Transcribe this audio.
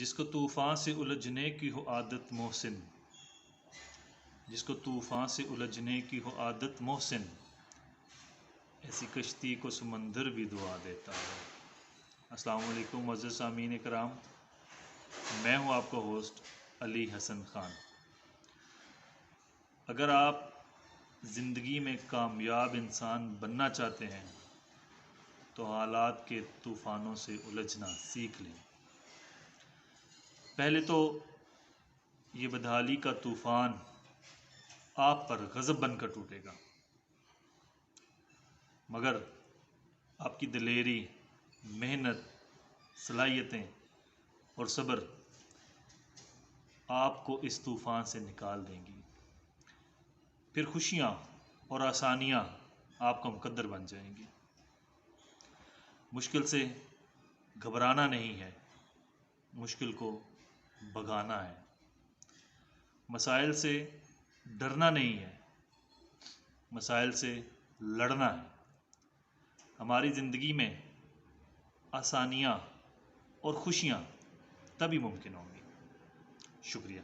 جس کو طوفان سے الجھنے کی ہو عادت محسن، جس کو طوفان سے الجھنے کی ہو عادت محسن، ایسی کشتی کو سمندر بھی دعا دیتا ہے۔ السلام علیکم معزز سامعین کرام، میں ہوں آپ کا ہوسٹ علی حسن خان۔ اگر آپ زندگی میں کامیاب انسان بننا چاہتے ہیں تو حالات کے طوفانوں سے الجھنا سیکھ لیں۔ پہلے تو یہ بدحالی کا طوفان آپ پر غضب بن کر ٹوٹے گا، مگر آپ کی دلیری، محنت، صلاحیتیں اور صبر آپ کو اس طوفان سے نکال دیں گی۔ پھر خوشیاں اور آسانیاں آپ کا مقدر بن جائیں گی۔ مشکل سے گھبرانا نہیں ہے، مشکل کو بھگانا ہے۔ مسائل سے ڈرنا نہیں ہے، مسائل سے لڑنا ہے۔ ہماری زندگی میں آسانیاں اور خوشیاں تبھی ممکن ہوں گی۔ شکریہ۔